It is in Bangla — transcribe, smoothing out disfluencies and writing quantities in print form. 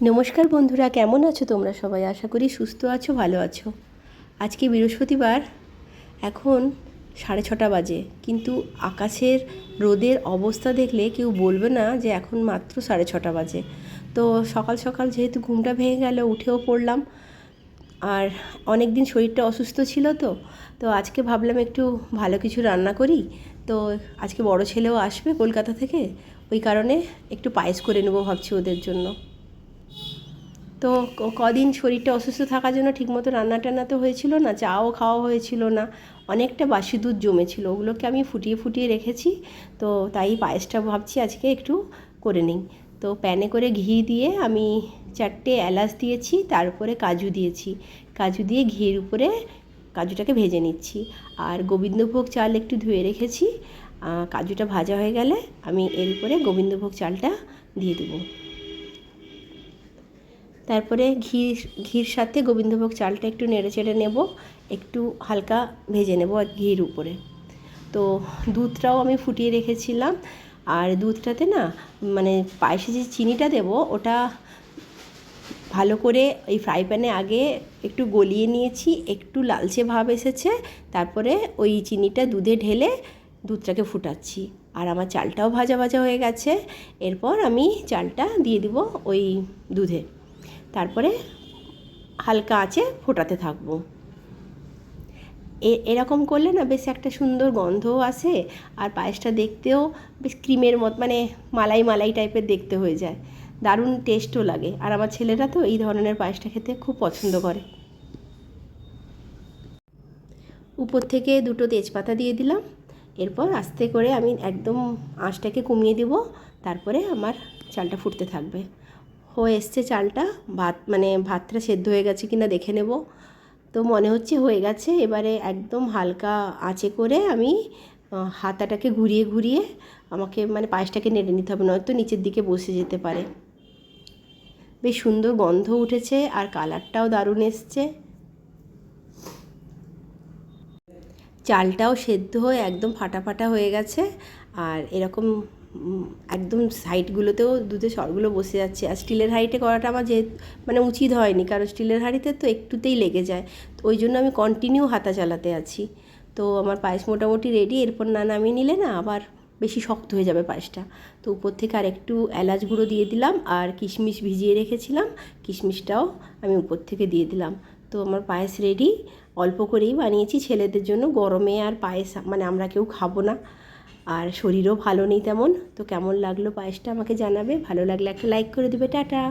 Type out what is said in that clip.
নমস্কার বন্ধুরা, কেমন আছো তোমরা সবাই? আশা করি সুস্থ আছো, ভালো আছো। আজকে বৃহস্পতিবার, এখন 6:30 বাজে, কিন্তু আকাশের রোদের অবস্থা দেখলে কেউ বলবে না যে এখন মাত্র 6:30 বাজে। তো সকাল সকাল যেহেতু ঘুমটা ভেঙে গেল, উঠেও পড়লাম। আর অনেক দিন শরীরটা অসুস্থ ছিল, তো আজকে ভাবলাম একটু ভালো কিছু রান্না করি। তো আজকে বড় ছেলেও আসবে কলকাতা থেকে, ওই কারণে একটু পায়েস করে নেবো ভাবছি ওদের জন্য। তো কদিন শরীরটা অসুস্থ থাকার জন্য ঠিকমতো রান্না টান্না তো হয়েছিল না, চাও খাওয়া হয়েছিল না, অনেকটা বাসি দুধ জমেছিল, ওগুলোকে আমি ফুটিয়ে ফুটিয়ে রেখেছি। তো তাই পায়েসটা ভাবছি আজকে একটু করে নিই। তো প্যানে করে ঘি দিয়ে আমি 4টে এলাচ দিয়েছি, তারপরে কাজু দিয়েছি। কাজু দিয়ে ঘির উপরে কাজুটাকে ভেজে নিচ্ছি। আর গোবিন্দভোগ চাল একটু ধুয়ে রেখেছি। কাজুটা ভাজা হয়ে গেলে আমি এর উপরে গোবিন্দভোগ চালটা দিয়ে দেবো। তারপরে ঘির সাথে গোবিন্দভোগ চালটা একটু নেড়ে চেড়ে নেব, একটু হালকা ভেজে নেব আর ঘির উপরে। তো দুধটাও আমি ফুটিয়ে রেখেছিলাম। আর দুধটাতে না, মানে পায়েসে যে চিনিটা দেব, ওটা ভালো করে এই ফ্রাই প্যানে আগে একটু গলিয়ে নিয়েছি, একটু লালচে ভাব এসেছে। তারপরে ওই চিনিটা দুধে ঢেলে দুধটাকে ফুটাচ্ছি। আর আমার চালটাও ভাজা ভাজা হয়ে গেছে। এরপর আমি চালটা দিয়ে দিব ওই দুধে, তারপরে হালকা আঁচে ফোটাতে থাকবো। এরকম করলে না বেশ একটা সুন্দর গন্ধও আসে, আর পায়েসটা দেখতেও বেশ ক্রিমের মতো, মানে মালাই মালাই টাইপের দেখতে হয়ে যায়, দারুণ টেস্টও লাগে। আর আমার ছেলেরা তো এই ধরনের পায়েসটা খেতে খুব পছন্দ করে। উপর থেকে 2টো তেজপাতা দিয়ে দিলাম। এরপর আস্তে করে আমি একদম আঁচটাকে কমিয়ে দেব। তারপরে আমার চালটা ফুটতে থাকবে। হয়ে এসছে চালটা, ভাতটা সেদ্ধ হয়ে গেছে কিনা দেখে নেব। তো মনে হচ্ছে হয়ে গেছে। এবারে একদম হালকা আঁচে করে আমি হাতাটাকে ঘুরিয়ে ঘুরিয়ে আমাকে পায়েসটাকে নেড়ে নিতে হবে, নয়তো নিচের দিকে বসে যেতে পারে। বেশ সুন্দর গন্ধ উঠেছে আর কালারটাও দারুণ এসছে। চালটাও সেদ্ধ হয়ে একদম ফাটা ফাটা হয়ে গেছে। আর এরকম একদম সাইডগুলোতেও দুধের সরগুলো বসে যাচ্ছে। আর স্টিলের হাঁড়িতে করাটা আমার উচিত হয়নি, কারণ স্টিলের হাঁড়িতে তো একটুতেই লেগে যায়। তো ওই জন্য আমি কন্টিনিউ হাতা চালাতে আছি। তো আমার পায়েস মোটামুটি রেডি। এরপর না নামিয়ে নিলে না আবার বেশি শক্ত হয়ে যাবে পায়েসটা। তো উপর থেকে আর একটু এলাচ গুঁড়ো দিয়ে দিলাম, আর কিশমিশ ভিজিয়ে রেখেছিলাম, কিশমিশটাও আমি উপর থেকে দিয়ে দিলাম। তো আমার পায়েস রেডি। অল্প করেই বানিয়েছি ছেলেদের জন্য, গরমে আর পায়েস আমরা কেউ খাবো না, আর শরীরও ভালো নেই তেমন। তো কেমন লাগলো পায়েসটা আমাকে জানাবে, ভালো লাগলে একটা লাইক করে দেবে। টাটা।